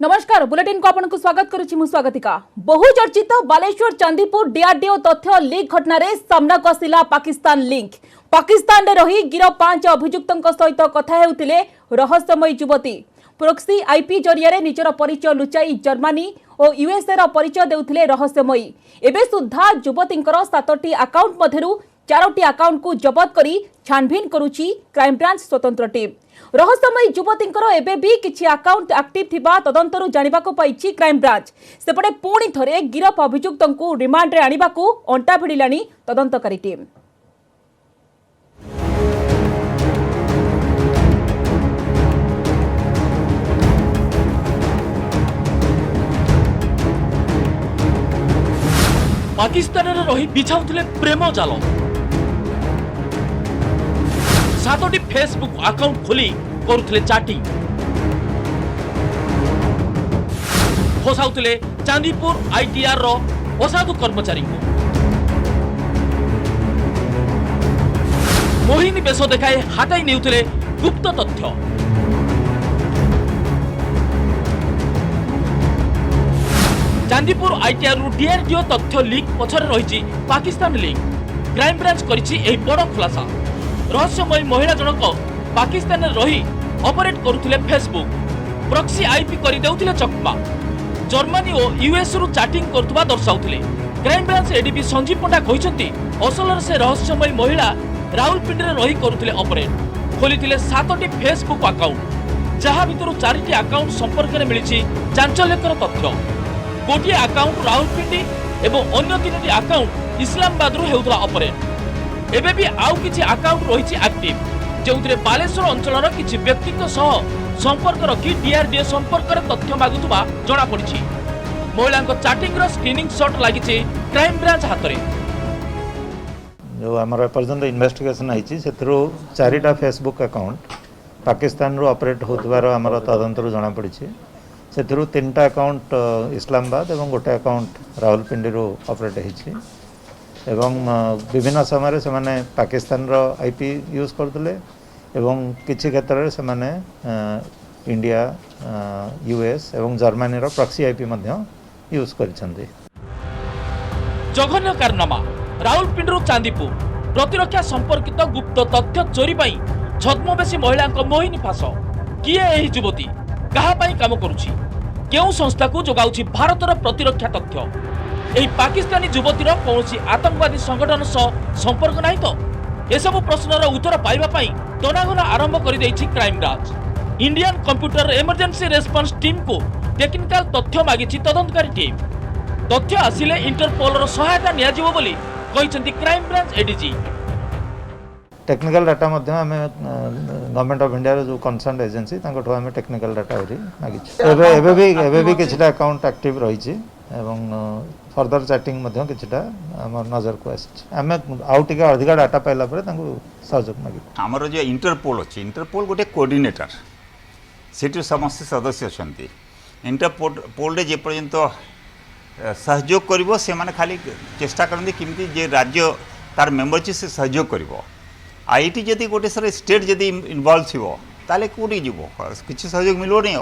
नमस्कार बुलेटिन को आपन को स्वागत करुछि मु स्वागतिका। बहुचर्चित बालेश्वर चांदीपुर डीआरडीओ तथ्य लीक घटना रे सामना को आसिला पाकिस्तान लिंक। पाकिस्तान रे रही गिरफ 5 अभियुक्तों सहित कथा हेउतिले रहस्यमयी युवती। प्रोक्सी आईपी जरिया निजर परिचय लुचाई जर्मनी और यूएसए रो परिचय देउथिले रहस्यमयी। एबे सुद्धा युवतींकर 7टी अकाउंट मध्यरु 4टी अकाउंट को जबत करी छानबीन करुछि क्राइम ब्रांच स्वतंत्र टीम। रहस्यमयी युवतींकर एबे भी किछि अकाउंट एक्टिव थिबा तदंतरु जानिबाको पाइछि क्राइम ब्रांच। सेपटे पुणी थरे गिरफ अभियुक्तों को रिमांड रे आनिबाको अंटा भिड़िलानी तदंतकारी टीम। पाकिस्तान रे रही बिछाउथिले प्रेम जाल। 7टी फेसबुक अकाउंट खोली करुथिले चैटिंग। फसाउथिले चांदीपुर आईटीआर रो असाधु कर्मचारी को। मोहिनी बेश देखाए हाताई नेउथिले गुप्त तथ्य। चांदीपुर आईटीआर रु डीआरडीओ तथ्य लीक पछरे रही पाकिस्तान लिंक। क्राइम ब्रांच करिछि एही बड़ खुलासा। रहस्यमयी महिला जनक पाकिस्तान रही ऑपरेट करुथिले फेसबुक। प्रॉक्सी आईपी करि देउथिले चकमा। जर्मनी और यूएस रु चैटिंग करथुबा दर्शाउथिले। Crime branch ADP Sanjeev Panda कहिसंती असलर से रहस्यमयी महिला राउलपिंडी रे रही करुथिले ऑपरेट। खोलिथिले 7टी फेसबुक अकाउंट जहा भितरु 4टी अकाउंट संपर्क रे मिलिछि चांचल्यकर तथ्य। गोटे अकाउंट राउलपिंडी एवं अन्य 3टी अकाउंट इस्लामाबाद रु हेउतला ऑपरेट। एबे भी आउ किछि अकाउंट रहिछि एक्टिव जेउतरे बालेश्वर अंचलर किछि व्यक्तित्व सह संपर्क रखी डीआरडीओ संपर्क रे तथ्य मागुतबा जणा पड़िछि। महिलांक चैटिंग रो स्क्रीनिंग शॉट लागिछि क्राइम ब्रांच हातरे। जो हमर पर्यंत इन्वेस्टिगेशन आइछि सेथरो 4टा फेसबुक अकाउंट पाकिस्तान रो ऑपरेट होतबार हमर तदंतर जणा पड़िछि। सेथरो 3टा अकाउंट इस्लामाबाद एवं गोटे अकाउंट रावलपिंडी रो ऑपरेट हेछि एवं विभिन्न समय से माने पाकिस्तान रो आईपी यूज करथले एवं किछि क्षेत्र रे से माने इंडिया यूएस एवं जर्मनी रो प्रॉक्सी आईपी मध्य यूज करछन्ते। जघन्य कारनामा रावलपिंडी चांदीपुर प्रतिरक्षा संपर्कित गुप्त तथ्य चोरी पई छद्मवेशी महिलांक मोहिनी फास। किए एही युवती कहा पई काम करूछि केउ संस्था को जोगाउछि भारतर प्रतिरक्षा तथ्य। एही पाकिस्तानी युवतीर कौनसी आतंकवादी संगठन सह संपर्क नहीं तो एसबु प्रश्नर उत्तर पाइबा पई तनाघना आरंभ कर देछि crime branch. Indian computer emergency response team को टेक्निकल तथ्य मागिछि तदंतकारी टीम। तथ्य आसिले इंटरपोल रो सहायता निया जिवो बोली कहिसंती crime branch ADG. Technical data मध्य हमें गवर्नमेंट ऑफ इंडिया रो जो कंसर्न एजेंसी तांको हमें टेक्निकल डाटा होरी मागिछि। एबे भी किछटा अकाउंट एक्टिव रहिछि एवं फर्दर चैटिंग मध्य किछटा हमर नजर को आछि। हमें आउ टिका अधिक डाटा पाइला परे तांको सहयोग मागि। हमर जो इंटरपोल अछि इंटरपोल गोटे कोऑर्डिनेटर सेठी समस्त सदस्य अछंती। इंटरपोल रे जे पर्यंत सहयोग करिवो से माने खाली चेष्टा करंदी किमती जे राज्य तार मेंबर छि से सहयोग करिवो। आईटी जदि गोटे सर स्टेट जदि इन्वॉल्व थिवो ताले कोडी जिवो किछि सहयोग मिलबो नै।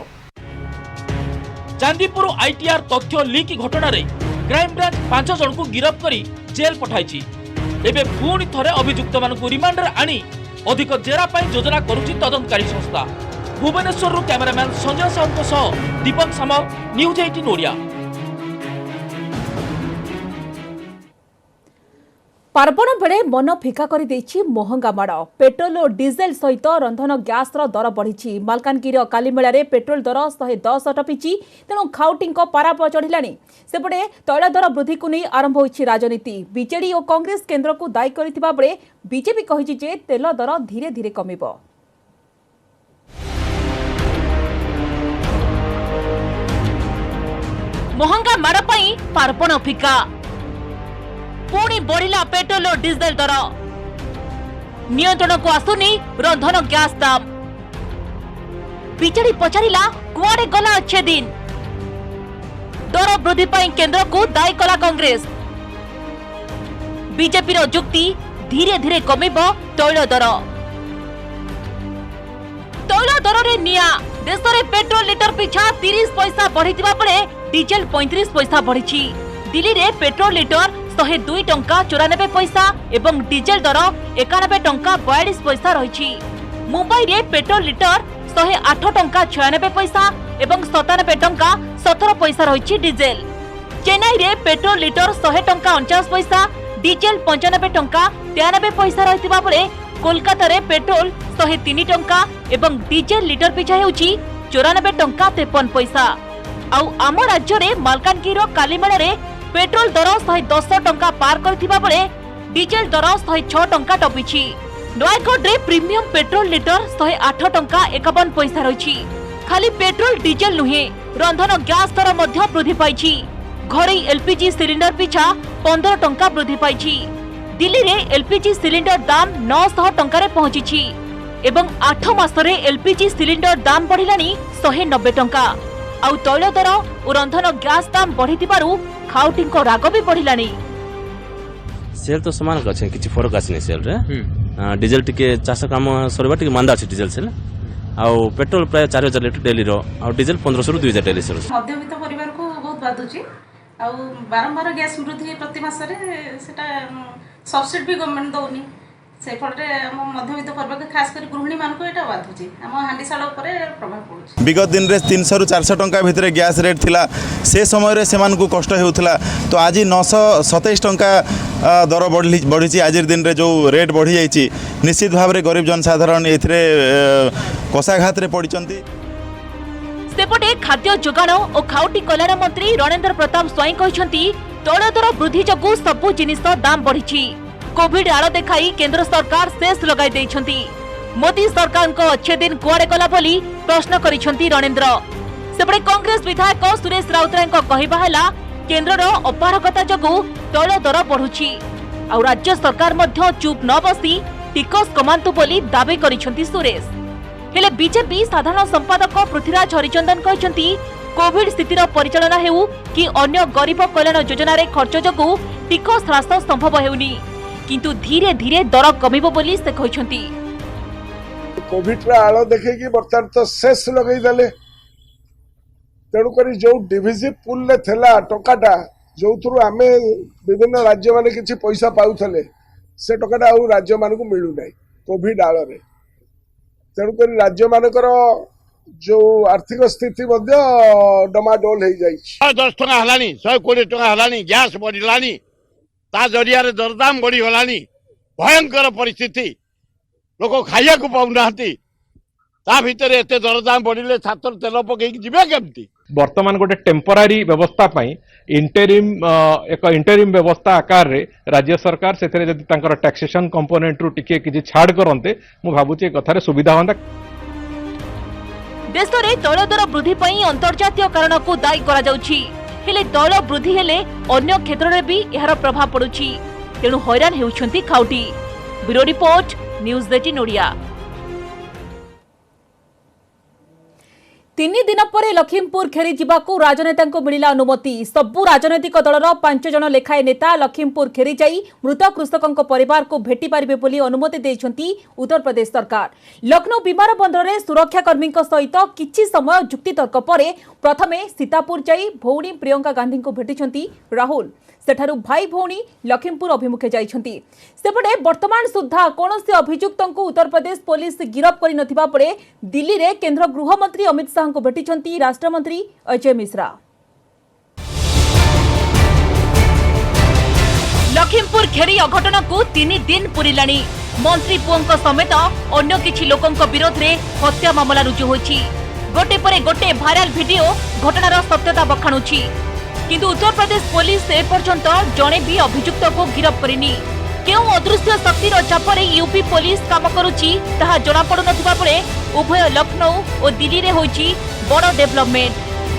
चांदीपुर आईटीआर तथ्य लीक घटना रे क्राइम ब्रांच 5 जन को गिरफ्त करी जेल पठाइछि। एबे पुणी थरे अभियुक्त मानकु रिमांड रे आनी अधिक जेरा पई योजना करूछि तदंतकारी संस्था। भुवनेश्वर रु कैमरामैन संजय साहू सह दीपक सामल न्यूज 18 ओडिया। पार्वण बेले मन फिका कर महंगा माड़। पेट्रोल और डीजेल सहित रंधन गैस दर बढ़ी। मालकानगिरी कालीमेला रे पेट्रोल दर 110 टपिची तेणु खाउटी पारा चढ़िला। सेपटे तैल दर वृद्धि को नहीं आरंभ होइछि राजनीति। बीजेडी और कांग्रेस केंद्र को दायी करथिबा बेले बीजेपी कहिछि जे तेल दर धीरे धीरे कमिबो। महंगा माड़ पई पार्वण फिका पुणी बढ़िला पेट्रोल और डीजेल दर। नियंत्रण को आसुनी रंधन गैस दाम। बीजेडी पचारिला कुआडे गला अच्छे दिन। दर वृद्धि पई केंद्र को दायी कला कांग्रेस। बीजेपी रो जुक्ति धीरे धीरे कमिबो तैल दर। तैल दर रे निया देश में पेट्रोल लिटर पिछा 30 पैसा बढ़ी बेले डीजेल 35 पैसा बढ़ी। दिल्ली में पेट्रोल लिटर 102 टंका 94 पैसा एवं डीजेल दर 91 टंका 42 पैसा रही। मुंबई में पेट्रोल लिटर 108 टंका 96 पैसा एवं 97 टंका 17 पैसा रही डीजेल। चेन्नई में पेट्रोल लिटर 100 टंका 49 पैसा डीजेल 95 टंका 93 पैसा रही बेले कोलकाता रे पेट्रोल 103 टंका एवं डीजेल लिटर पिछा हेउची 94 टंका 53 पैसा। आउ आम राज्य रे मालकानगिरी कालीमेला रे पेट्रोल दर 110 टंका पार करथिबा बेले डीजेल दर 106 टंका टपिछि। नयगढ़ रे प्रीमियम पेट्रोल लिटर 108 टंका 51 पैसा रही। खाली पेट्रोल डीजेल नुहे रंधन गैस दर मध्य वृद्धि पाइछि। घरे एलपीजी सिलिंडर पिछा 15 टंका वृद्धि पाइछि। दिल्ली रे एलपीजी सिलिंडर दाम 900 टंका रे पहुंची एवं 8 मासरे एलपीजी सिलिंडर दाम बढ़िलानी 190 टंका। आउ तैल दर और रंधन गैस दाम बढ़िथिबारु खाउटी को राग भी बढ़िलानी। सेल तो समान अछि किछि फरक आछनी सेल रे डीजल टिके चाष काम सरबा टिके मांदा अछि डीजल सेल आउ पेट्रोल प्राय 4000 लीटर डेली रो आउ डीजल 1500 रु 2000 डेली सेल। मध्यवित्त परिवार को बहुत बाधुची आउ बारंबार गैस वृद्धि प्रति मासरे सेटा सब्सिडी भी गवर्नमेंट दौनी से फल मध्यवित्त परिवार खास कर गृहिणी मान को एटा बाधुची आम हांडीशाल उपरे प्रभाव पड़ुची। विगत दिन रे 300 रु 400 टंका भितर गैस रेट थिला से समय रे सेमान को कष्ट हेउथला तो आज 927 टंका दर बढ़ी आज दिन रे जो रेट बढ़ी जाइए निश्चित भाव में गरीब जनसाधारण एथिरे कषाघात रे पड़िचंती। सेपटे खाद्य जोगाण और खाउटी कल्याण मंत्री रणेंद्र प्रताप स्वाई कहते तैल दर वृद्धि जगू सबु जिनिस दाम बढ़ी। कोविड आड़ देखाई केंद्र सरकार सेस लगाई देइछंती। मोदी सरकार को अच्छे दिन कुआड़े गला बोली प्रश्न करिसेंती रणेंद्र। सेपटे कांग्रेस विधायक सुरेश राउतराय कहवा हैला केंद्रर अपारगता जगू तैल दर बढ़ुची आ राज्य सरकार मध्य चुप न बसी टिकस कमांतु बोली दाबी करिसेंती सुरेश। हेले बीजेपी साधारण संपादक पृथ्वीराज हरिचंदन कहते कोविड स्थितिर परिचालना हेउ कि अन्य गरीब कल्याण योजना रे खर्च जगू टिकस ह्रास संभव हेउनी किंतु धीरे धीरे दर कमिबो बोली से कहछंती। कोविड रा आलो देखे कि बर्तमान तो सेस लगई देले तेणु करी जो डिविजिव पुल ले थेला टकाटा जो थ्रु आमे विभिन्न राज्य माने किछि पैसा पाउथले से टकाटा आ राज्य मान को मिलु नै कोविड आलो रे तेणु करी राज्य मानकर जो आर्थिक स्थिति डमाडोल हो जाए 10 टका हलानी 120 टका हलानी गैस बढ़िलानी ता जरिया रे दरदाम बढ़ी गलानी भयंकर परिस्थिति लोक खाइया को पाउनाहांती ता भीतर एते दरदाम बढ़िले छात्र तेल पकई जिबे केमती। वर्तमान गोटे टेम्परारी व्यवस्था पाई एक इंटरिम व्यवस्था आकार रे राज्य सरकार सेथरे जदि तांकर टैक्सेशन कंपोनेंट रु टिके किछि छाड़ करन्ते मु भाबुची कथारे सुविधा होंदा। देश में तैल दर वृद्धि पर अंतर्जातीय कारण को दायी करा जाउछि हेले तैल वृद्धि हेले अन्य क्षेत्र में भी यार प्रभाव पड़ुछि तेणु हैरान हेउछंती खाउटी। Bureau report news 18 Odia. 3 दिन पर लखीमपुर फेरी जावाकू राजनेता को मिला अनुमति। सबु राजनैतिक दलर 5 जन लेखाए नेता लखीमपुर फेरी जाई मृत कृषकों परिवार को भेटी पारिबे बोली अनुमति देइछंती उत्तर प्रदेश सरकार। लखनऊ विमान बंदर में सुरक्षाकर्मी सहित किछि समय जुक्तितर्क पर प्रथमे सीतापुर जाई भौणी प्रियंका गांधी को भेटिछंती राहुल। सेठारु भाई भौणी लखीमपुर अभिमुखे जाइछंती। सेपटे वर्तमान सुद्धा कौनसी अभियुक्तों को उत्तर प्रदेश पुलिस गिरफ करि नथिबा परे दिल्ली रे केंद्र गृह मंत्री अमित शाह को भेटिछंती राष्ट्रमंत्री अजय मिश्रा। लखीमपुर खेरी अघटन को 3 दिन पुरिलानी। मंत्री पुओं समेत अन्य किछि लोकंक विरोध रे हत्या मामला रुजु होइछि। गोटे परे गोटे भाइराल वीडियो घटनार सत्यता बखाणुछि किंतु उत्तर प्रदेश पुलिस ए पर्यंत जणे भी अभियुक्त को गिरफ करिनी। केउ अदृश्य शक्तिर चापरे यूपी पुलिस काम करुछि ताहा जणा पडु नथिबा परे उभय लखनऊ और दिल्ली रे होइछि बड़ डेवलपमेंट।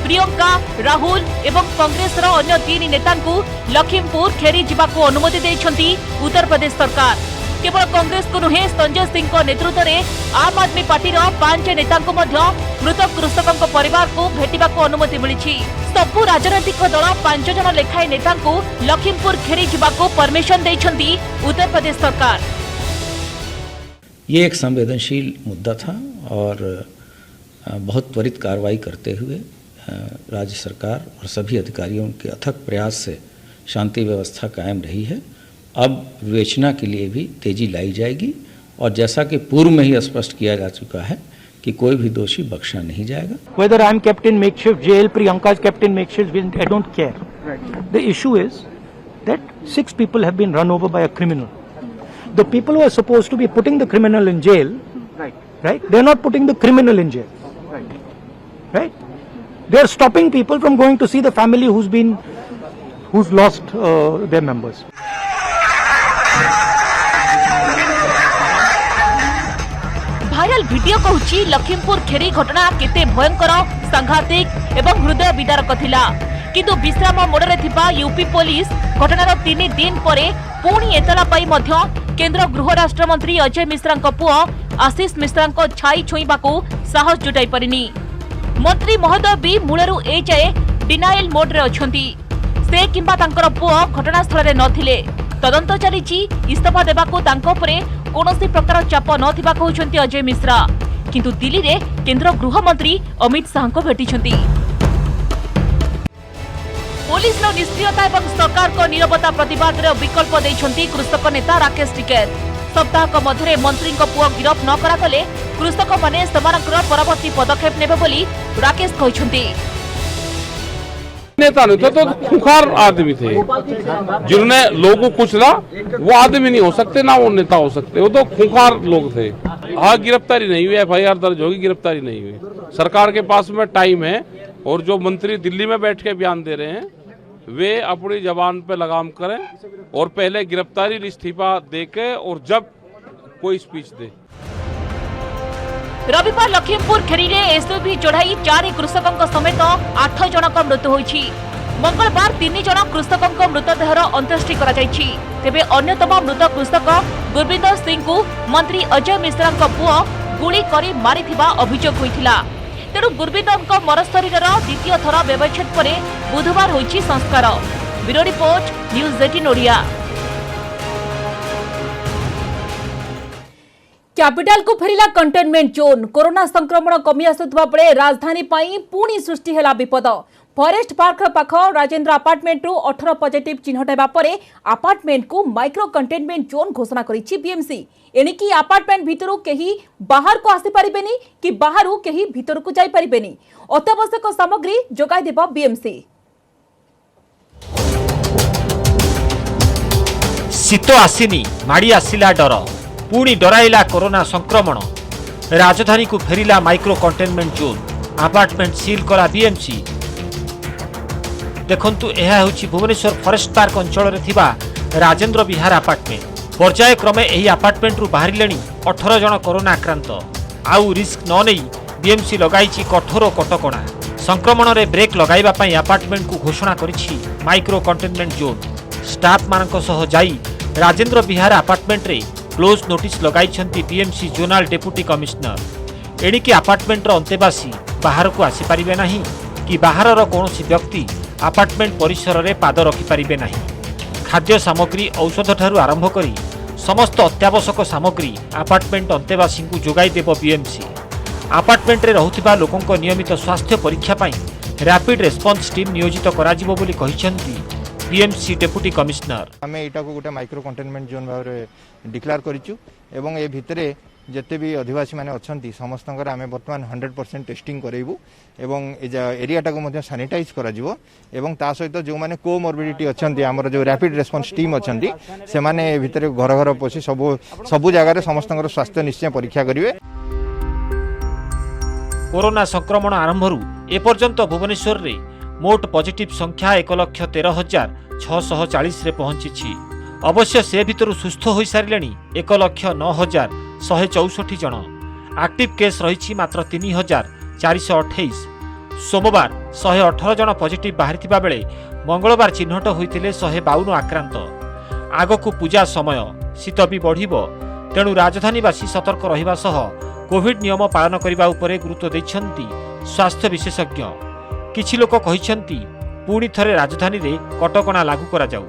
प्रियंका राहुल एवं कांग्रेस रो अन्य 3 नेता को लखीमपुर खेरी जिबाको अनुमति देइछंती उत्तर प्रदेश सरकार। केवल कांग्रेस को नुहे संजय सिंह को नेतृत्व में आम आदमी पार्टी 5 नेता को मृत कृषकों परिवार को भेटिबाको अनुमति मिली। सबु राजनैतिक दल 5 जन लेखाए नेता को लखीमपुर खेरी जिबाको परमिशन देइछंती उत्तर प्रदेश सरकार। ये एक संवेदनशील मुद्दा था और बहुत त्वरित कार्रवाई करते हुए राज्य सरकार और सभी अधिकारियों के अथक प्रयास से शांति व्यवस्था कायम रही है। अब विवेचना के लिए भी तेजी लाई जाएगी और जैसा कि पूर्व में ही स्पष्ट किया जा चुका है कि कोई भी दोषी बख्शा नहीं जाएगा। Whether I am kept in makeshift jail, Priyanka is kept in makeshift jail, I don't care. The issue is that 6 people have been run over by a criminal. The people who are supposed to be putting the criminal in jail, right? They are not putting the criminal in jail, right? They are stopping people from going to see the family who's lost their members. Viral video कहूची लखीमपुर खेरी घटना केते भयंकर सांघातिक एवं हृदय विदारक थिला किंतु विश्राम मोडरे थिबा यूपी पुलिस घटनार 3 दिन परे पुणी एतला पाई मध्य केंद्र गृह राष्ट्र मंत्री अजय मिश्रांक पुओ आशीष मिश्रांक छाई छुईबाकू साहस जुटाई परिनी। मंत्री महोदय भी मूलरू ए जाए डिनाइल मोड रे अछंती। से किंबा तांकर पुओ घटनास्थल रे नथिले। तदंत चलीची इस्तीफा देबाकू तांको परे कोनोसी प्रकार चाप नथिबा कहउछंती अजय मिश्रा किंतु दिल्ली रे केंद्र गृह मंत्री अमित शाह को भेटिछंती। पुलिस रो निष्क्रियता एवं सरकार को निरवता प्रतिवाद रे विकल्प दैछंती कृषक नेता राकेश टिकेत। सप्ताहक मध्य मंत्री पुओ गिरफ न करागले कृषक माने समानकर परवर्ती पदक्षेप नेबे बोली राकेश कहउछंती। नेता नहीं थे तो खुखार आदमी थे जिन्होंने लोगों को कुचला। वो आदमी नहीं हो सकते ना वो नेता हो सकते, वो तो खुखार लोग थे। हाँ, गिरफ्तारी नहीं हुई, FIR दर्ज होगी, गिरफ्तारी नहीं हुई। सरकार के पास में टाइम है और जो मंत्री दिल्ली में बैठ के बयान दे रहे हैं वे अपनी जबान पे लगाम करें और पहले गिरफ्तारी इस्तीफा देके और जब कोई स्पीच दे। रविवार लखीमपुर खेरी रे एसयूवी चढ़ाई 4 कृषकों समेत 8 जनक मृत्यु होईछि। मंगलवार 3 जन कृषकों मृतदेहर अंत्येष्टि करा जायछि। तेबे अन्यतम मृत कृषक गुरबिंदर सिंह को मंत्री अजय मिश्रा पुओ गुली करी मारिथिबा अभियोग होइथिला। तेणु गुरबिंदर मरशरीर द्वितीय थर व्यवच्छेद परे बुधवार होईछि संस्कार। Bureau report news 18 Odia. Capital को फेरिला कंटेनमेंट जोन। कोरोना संक्रमण कमी आसुथबा बेले राजधानी पाई पुणी सृष्टि हेला विपद। फॉरेस्ट पार्क पाख राजेंद्र अपार्टमेंट रु 18 पॉजिटिव चिन्हट हेबा परे अपार्टमेंट को माइक्रो कंटेनमेंट जोन घोषणा करिछि बीएमसी। एणिकी अपार्टमेंट भितरु केही बाहर को आसी परिबेनी कि बाहरु केही भितर को जाई परिबेनी। अत्यावश्यक सामग्री जोगाई देबो बीएमसी। शीत आसीनी माड़ी आसिला डर पुणी डराइला कोरोना संक्रमण। राजधानी को फेरिला micro containment zone. Apartment seal कला बीएमसी। देखंतु एहा होछि भुवनेश्वर फॉरेस्ट पार्क अंचल रे थिबा राजेंद्र विहार अपार्टमेंट। पर्याय क्रमे एही अपार्टमेंट रु बाहरिलेनी 18 जन कोरोना आक्रांत। आउ रिस्क न नै बीएमसी लगाइछि कठोर कटकणा। संक्रमण रे ब्रेक लगाइबा पई अपार्टमेंट को घोषणा करिछि माइक्रो कंटेनमेंट जोन। स्टाफ मानक सह जाई राजेंद्र विहार अपार्टमेंट रे क्लोज नोटिस लगाइछंती बीएमसी जोनाल डेप्यूटी कमिश्नर। एणिकी अपार्टमेंट अंतेवासी बाहर को आसी पारिबे नाही कि बाहरर कौनसी व्यक्ति अपार्टमेंट परिसर रे पाद रखि पारिबे नाही। खाद्य सामग्री औषध ठारू आरंभ करी समस्त अत्यावश्यक सामग्री अपार्टमेंट अंतेवासी को जोगाई देबो बीएमसी। अपार्टमेंट रे रहुथिबा लोकंक नियमित स्वास्थ्य परीक्षा पई रैपिड रेस्पॉन्स टीम नियोजित कराजिबो बोली कहिसंती बीएमसी डेप्यूटी कमिश्नर। आमे एटा को गोटे माइक्रो कंटेनमेंट जोन भाव डिक्लेयर करिचु एवं ए भितरे जेते भी आदिवासी माने अछंती समस्तंकर आमे वर्तमान 100% टेस्टिंग करेबु एवं एरियाटा को मध्य सैनिटाइज करा जिवो एवं ता सहित जो माने कोमोर्बिडिटी अछंती हमर जो रैपिड रेस्पॉन्स टीम अछंती से माने भितरे घर घर पसी सब जगह रे समस्तंकर स्वास्थ्य निश्चय परीक्षा करिवे। कोरोना संक्रमण आरंभरू ए पर्यंत भुवनेश्वर रे मोट पॉजिटिव संख्या 1,13,640 रे पहुंची। अवश्य से भितर सुस्थ हो सारे 1,09,164 जन। एक्टिव केस रही मात्र 3,428। सोमवार 118 जन पॉजिटिव बाहरी बेले मंगलवार चिन्हट होते 152 आक्रांत। आगकू पूजा समय शीत भी बढ़िबो तेणु राजधानीवासी सतर्क रहिबा सह कोविड नियम पालन करने उपरे गुरुत्व दैछंती स्वास्थ्य विशेषज्ञ। किछि लोक कहिसंती पुणी थरे राजधानी रे कटकणा लागू करा जाऊ।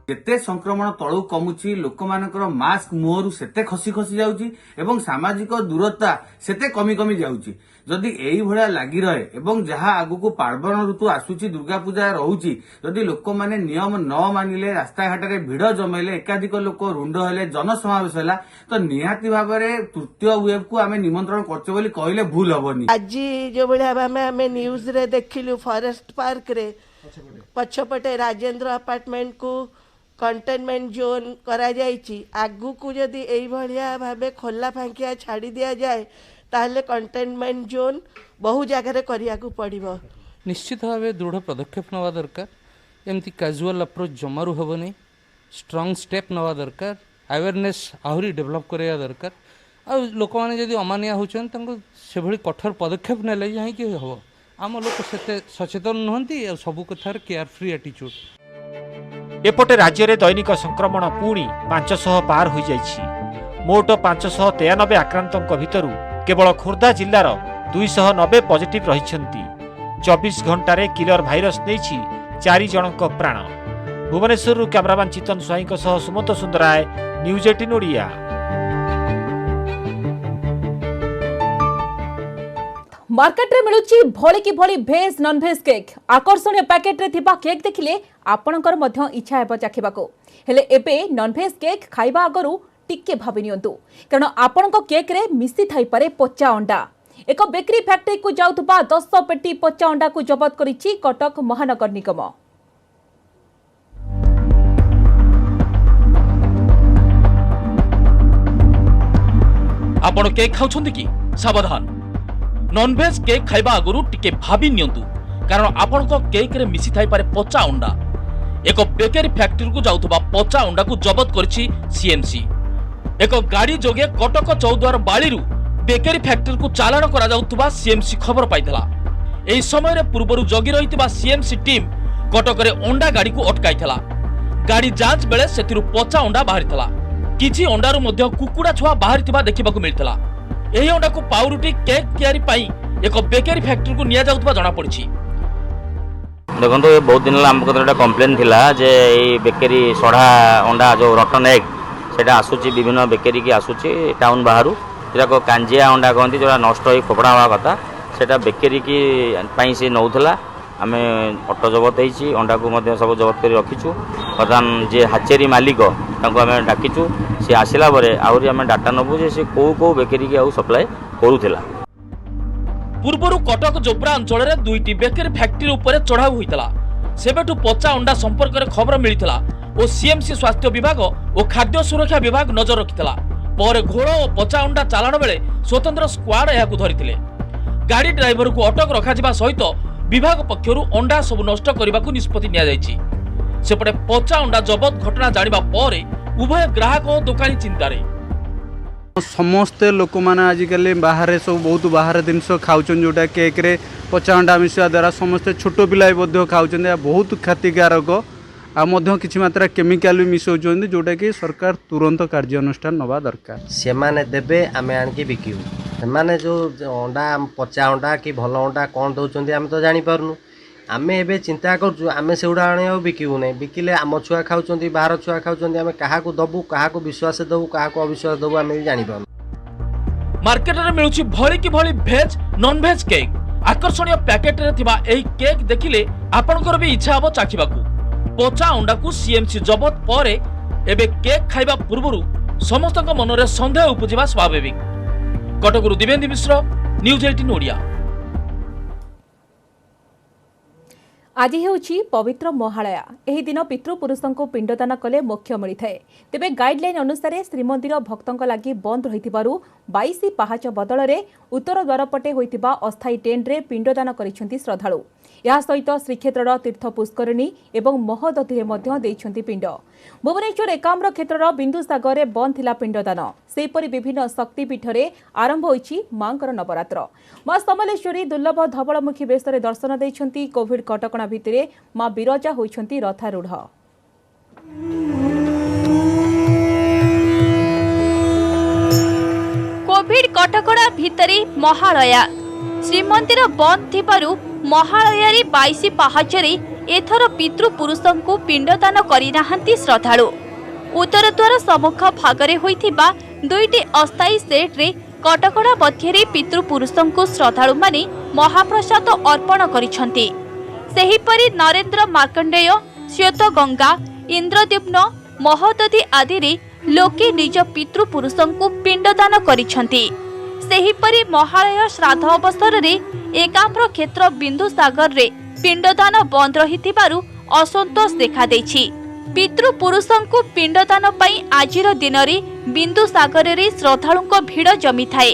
केते संक्रमण तळू कमुची लोक मानकर मास्क मुहरु सेते खसी खसी जाउची एवं सामाजिक दूरता सेते कमी कमी जाउची। जदि एई भलिया लागि रहे एवं जहाँ आगु पार्वण ऋतु आसुची दुर्गा पूजा रहुची जदि लोक माने नियम न मानिले रास्ता घाट रे भिड़ जमेले एकाधिक लोक रुंड हेले जनसमावेश होला तो निहाती भाव में तृतीय वेव को आमे निमंत्रण करछे बोली कहले भूल हबनी। आज जो भाया आम न्यूज रे देखिलु फॉरेस्ट पार्क रे पछपटे राजेंद्र अपार्टमेंट को कंटेनमेंट जोन करा जायछि आगु को जदि एई भलिया भाबे खोला फांकिया छाड़ी दिया जाए ताहले कंटेनमेंट जोन बहु जगह रे करिया को पड़िबो। निश्चित भाव दृढ़ पदक्षेप नवा दरकार एमती कैजुअल अप्रोच जमारू हेबनी स्ट्रांग स्टेप नवा दरकार अवेयरनेस आहरी डेवलप करिया दरकार आ लोक माने जदि अमानिया होचन तंको से भली कठोर पदक्षेप नेले जाहि कि हो आम लोक सेते सचेतन नहंती आ सब कथार केयर फ्री एटीट्यूड। एपटे राज्य में दैनिक संक्रमण पुणी 500 पार हो जाइछि। मोट 593 आक्रांतों भितरु केवल खोर्धा जिल्लार 290 पॉजिटिव रहिछन्ति। 24 घंटारे किलर भाइरस नेछि 4 जनक प्राण। भुवनेश्वर कैमरामैन चितन स्वाई सुमंत सुंदराय न्यूज 18 ओडिया। मार्केट रे मिलुची भली की भली भेज नॉन भेज केक आकर्षणीय पैकेट रे थिबा केक देखिले आपणकर मध्य इच्छा हेबा चाखिबाको हेले एबे नॉन भेज केक खाइबा आगरु टिके भाबि नियंतु कारण आपणक केक रे मिसी थाई पारे पचा अंडा। एक बेकरी फैक्ट्री को जाउतबा 10 पेटी पचा अंडा को जब्त करिछि कटक महानगर निगम। आपण केक खाउछन्ति कि सावधान नॉनभेज केक खाइबा आगुरु टिके भाबी नियंतु कारण आपणको केक रे मिसी थाई पारे पचा अंडा। एक बेकरी फैक्ट्री को जाउतबा पचा अंडा को जब्त करिछि सीएमसी। एक गाड़ी जोगे कटक चौद्वार बाळीरु बेकरी फैक्ट्री को चालान करा जाउतबा सीएमसी खबर पाइथला। एही समय रे पूर्वरु जगी रहितबा सीएमसी टीम कटक रे अंडा गाड़ी को अटकाइथला। गाड़ी जांच बेले सेतिरु पचा अंडा बाहरिथला। किछि अंडारु मध्य कुकुडा छुआ बाहरिथिबा देखिबाकू मिलथला। एही अंडा को पाउरुटी केक तैयारी पाई एक बेकरी फैक्ट्री को निया जाउतबा जणा पड़छि। देखो ये बहुत दिन आम कतटा कम्प्लेन थिला जे ये बेकरी सढ़ा अंडा जो रटन एग सेटा आसुची विभिन्न बेकरी की आसुची टाउन बाहर जो कांजिया अंडा कहती जो नष्ट हो फोपड़ा हवा कथा सेटा बेकरी की पाई से नौला आम ऑटो जबत होती अंडा को सब जबत कर रखीचु। बर्तमान जे हाचेरी मालिक आम डाकीचु सी आसला आहरी आम डाटा नबू जे सी कौ कौ बेकरी की सप्लाय करूला। पूर्वरु कटक जोब्रा अंचल में 2टी बेकरी फैक्ट्री उपरे चढ़ाऊ होइतला। सेबेठु पचा अंडा संपर्क में खबर मिलितला और सीएमसी स्वास्थ्य विभाग और खाद्य सुरक्षा विभाग नजर रखितला। पर घोड़ और पचा अंडा चालाण बेले स्वतंत्र स्क्वाड यहाकु धरितिले। गाड़ी ड्राइवर को अटक रखा सहित विभाग पक्षरु अंडा सब नष्ट करने निष्पत्ति निया जायछि। सेपटे पचा अंडा जबत घटना जानिबा परे उभय ग्राहक और दुकानी चिंतारे। समस्ते लोक मैंने आजिकल बाहर सब बहुत बाहर जिन खाऊन जोटा केक रे पचा अंडा मिसवा द्वारा समस्ते छोट पिला खाऊन बहुत क्षतिकारक कि मात्रा केमिकाल भी मिसौन जोटा कि सरकार तुरंत कार्यानुष्ठान नवा दरकार। से माने देबे आमे आनकी बिकिबु से जो अंडा पचा अंडा कि भल अंडा कौन दौरान आम तो जापर आमे एबे चिंता करूँ आमे से आने बिकिबू नहीं बिकिले आम छुआ खाऊँ बाहर छुआ खाऊँ आमे क्या दबू क्या विश्वास दबू क्या अविश्वास दबू आमे भी जापर। मार्केट रे मिलुची भली की भली भेज नॉन भेज केक आकर्षणीय पैकेट रे थिबा एही केक देखिले आपनकर भी इच्छा हबो चाखिबाकू। पचा अंडा को सीएमसी जबत परे एबे केक खाइबा पूर्वरु समस्तक मनरे संदेह उपजिबा स्वाभाविक। कटकरु दिवेंद्र मिश्र न्यूज 18 ओडिया। आज हेउछि पवित्र महालया। एही दिन पितृपुरुषों को पिंडदान कले मोक्ष मिलिथाए। तेबे गाइडलाइन अनुसार श्रीमंदिर भक्तों लागि बंद रहिथिबारु 22 पाहाच बदल रे उत्तर द्वार पटे होइतिबा अस्थायी टेंट रे पिंडदान करिसेंती श्रद्धालु। या सहित श्रीक्षेत्र तीर्थ पुष्करणी एवं महदधि में पिंड। भुवनेश्वर एकाम्र क्षेत्र बिंदुसागर में बंद थिला पिंडदान। सेपरि विभिन्न शक्तिपीठ में आरंभ होइछि मांकर नवरात्र। मां समलेश्वरी दुर्लभ धवलमुखी बेश दर्शन देइछंती। कोविड कटकणा भितरे मां बिरजा होइछंती रथारूढ़। कोविड कटकणा भितरे महालया श्रीमंदिर बंद थिबारु महालयारी 22 पाहाचरे एथर पितृपुरुषों को पिंडदान करिनाहांती श्रद्धालु। उत्तर द्वार सम्मुख भागरे होइथिबा 2टी अस्थायी सेट रे कटकड़ा मध्य पितृपुरुषों श्रद्धालु माने महाप्रसाद अर्पण करिसेंति। सेहिपरि नरेंद्र मार्कंडेय, श्वेत गंगा, इंद्रद्युम्न, महोदधि आदि रे लोके निज पितृपुरुषों पिंडदान करिसेंति। सेहिपरि महालय श्राद्ध अवसर रे एकाम्र क्षेत्र बिंदुसागर रे पिंडदान बंद रहिथिबारु असंतोष देखा देछि। पितृपुरुषों पिंडदान पई आजिर दिन रे बिंदुसागर रे श्रद्धालुंक भीड़ जमी थाए।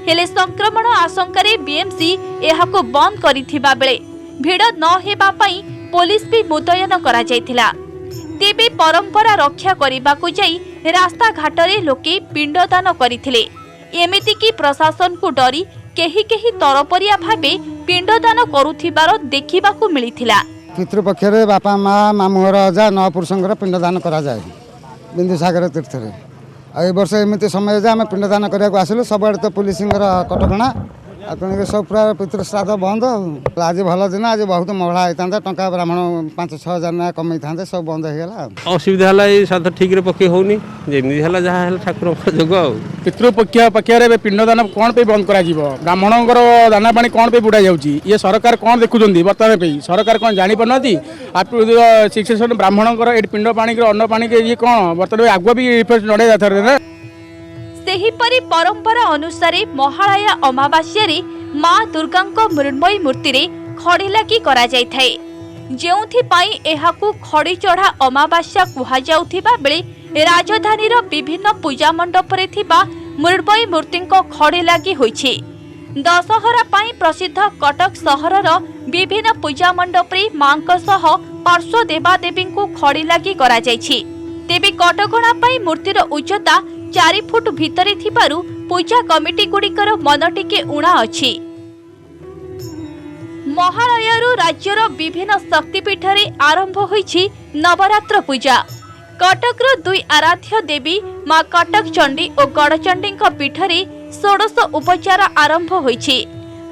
हेले संक्रमण आशंका रे बीएमसी एहाको बंद करिथिबा बेले भीड़ न हेबा पई पुलिस भी मुतयन करा जायथिला। तेबे परंपरा रक्षा करिबाकू जाई रास्ता घाट रे लोके पिंडदान करिथिले। एमिति की प्रशासन को डरी केही केही तरपरिया भाबे पिंडदान करुथिबार देखिबाकू मिलिथिला। पितृपक्ष बापा माँ मामूर अजा नौ पुरुषों पिंडदान करा जाए बिंदुसागर तीर्थ रे। ए वर्ष एमती समय जे आम पिंडदान करने आसिलु सब तो पुलिस कटकणा तेणुक सब पूरा पितृ श्राद्ध बंद। आज भल दिन आज बहुत महला होता टंका ब्राह्मण 5-6 हजार ना कमे था सब बंद हो असुविधा है श्राद्ध ठीक पकई होनी जमी जहाँ ठाकुर जोग पितृपक्ष पक्षे पिंडदान कौन पे बंद करा ब्राह्मण दाना पानी कौन पे बुड़ा जाऊँगी ये सरकार कौन देखुं बर्तमान पे सरकार कौन जापार शिक्षण ब्राह्मण पिंड पानी अन्न पानी ये कौन बर्तमान आगुआ भी रिफेस नड़े जाता। सेहिपरि परंपरा अनुसार महालया अमावास्या रे मां दुर्गांक मृण्मयी मूर्ति रे खड़ी लागी करा जाय थाए। जेउथि पाई एहाकू खड़ी चढ़ा अमावास्या कुहा जाउथिबा बेले राजधानी रो विभिन्न पूजा मंडप रे थिबा मृण्मयी मूर्तिंक खड़ी लागी होइछि। दशहरा पाई प्रसिद्ध कटक सहर रो विभिन्न पूजा मंडप रे मांक सह पार्श्व देवादेवी को खड़ी लागी करा जायछि। तेबे कटकणा पाई मूर्तिर उच्चता 4 फुट भितरे थिबारु पूजा कमिटी गुड़िकर मन टिके उणा अछि। महालयरु राज्यर विभिन्न शक्तिपीठ रे आरंभ होइछि नवरात्र पूजा। कटकर 2 आराध्य देवी मां कटक चंडी और गड़चंडी पीठ रे 16 उपचार आरंभ होइछि।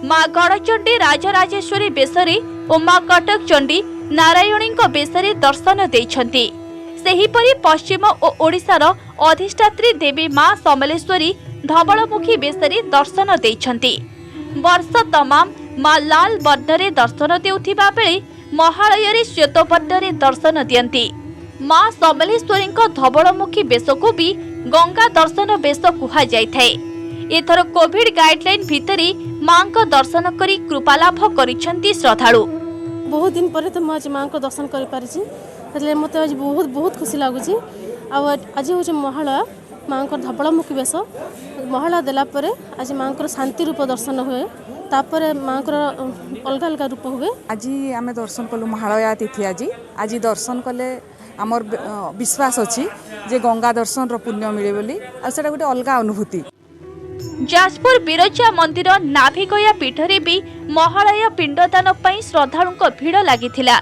मां गड़चंडी राजराजेश्वरी बेसरे और मां कटक चंडी नारायणी बेसरे दर्शन देइछन्ति। सेहिपरि पश्चिम और ओडिशार अधिष्ठात्री देवी मां समलेश्वरी धवलमुखी बेसरे दर्शन देइछन्ति। वर्ष तमाम मां लाल वर्णरे दर्शन देउथिबा बेले महालय रे श्वेत वर्णरे दर्शन दियंती। मां समलेश्वरी धवलमुखी बेस को भी गंगा दर्शन बेस कुहा जाय थाए। एथर कोविड गाइडलाइन भितरे मां को दर्शन करी कृपा लाभ करिछन्ति श्रद्धालु। बहुत दिन पर तो आज मां को दर्शन कर पारिछि એટલે મતે આજ बहुत खुशी लागुची। आज हूँ महालया माँ धवलमुखी बेश महालया देला परे आज माँ शांति रूप दर्शन हुए तापर माँ अलग अलग रूप हुए। आज आम दर्शन कलु महालया तिथि आज दर्शन कले आमर विश्वास अच्छी जे गंगा दर्शन पुण्य मिले बोली आटा गोटे अलग अनुभूति। जाजपुर बिरजा मंदिर नाभिगया पीठरे भी महालया पिंडदान पई श्रद्धालुंक भीड़ लागिथिला।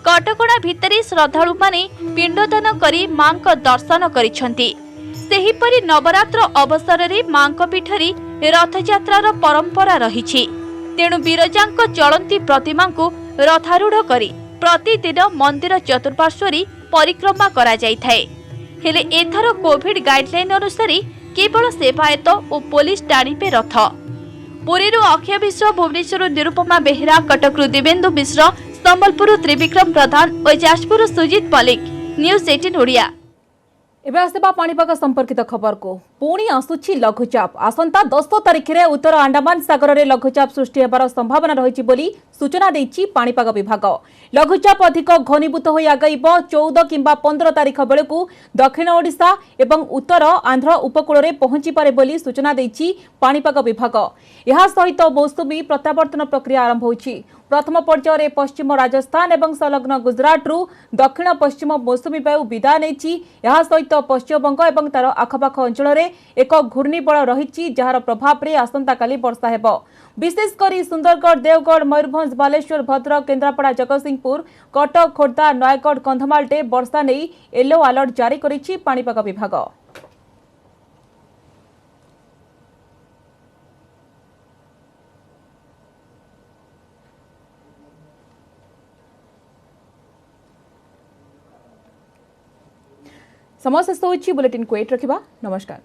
कटकणा भितरे श्रद्धालु माने पिंडदान करी मां को दर्शन करिछन्ति। सेहिपरि नवरात्र अवसर रे मां को पीठरे रथयात्रार परंपरा रहिछि। तेणु बिरजांक चलंती प्रतिमा को रथारूढ़ करी प्रतिदिन मंदिर चतुर्पार्श्वरी परिक्रमा करा जाय थाए। हेले एथर कोविड गाइडलाइन अनुसार केवल सेवायत और पुलिस टाणीपे रथ। पुरीरु अक्षय मिश्र, भुवनेश्वर निरुपमा बेहेरा, कटकरु दिवेंदु मिश्र, संबलपुर त्रिविक्रम प्रधान और जाजपुर सुजित मलिक, न्यूज 18 ओडिया। एबे आसेबा पाणीपाग संपर्कित खबर को पुणी आसुछि लघुचाप। आसंता 10 तारिख रे उत्तर अंडमान सागर रे लघुचाप सृष्टि हेबार संभावना रहिछि बोली सूचना दैछि पाणीपाग विभाग। लघुचाप अधिक घनीभूत होई आगइब 14 किंबा 15 तारिख बेलकु दक्षिण ओडिशा एवं उत्तर आंध्र उपकूल रे पहुंची पारे बोली सूचना दैछि पाणीपाग विभाग। एहा सहित मौसुमी प्रत्यावर्तन प्रक्रिया आरंभ होइछि। प्रथम पर्यायर पश्चिम राजस्थान एवं संलग्न गुजरात रु दक्षिण पश्चिम मौसुमी वायु विदाय नेछि। एहा सहित पश्चिमबंग एवं तार आखपाख अंचल रे एक घूर्णिबल रहिछि जार प्रभाव रे आसंता काली वर्षा हेबो। विशेषकर सुंदरगढ़, देवगढ़, मयूरभंज, बालेश्वर, भद्रक, केन्द्रापड़ा, जगतसिंहपुर, कटक, खोर्धा, नयगढ़, कंधमाल टे वर्षा नहीं येलो अलर्ट जारी करिछि पाणीपाग विभाग। समस्त बुलेटिन को एट रखिबा। नमस्कार।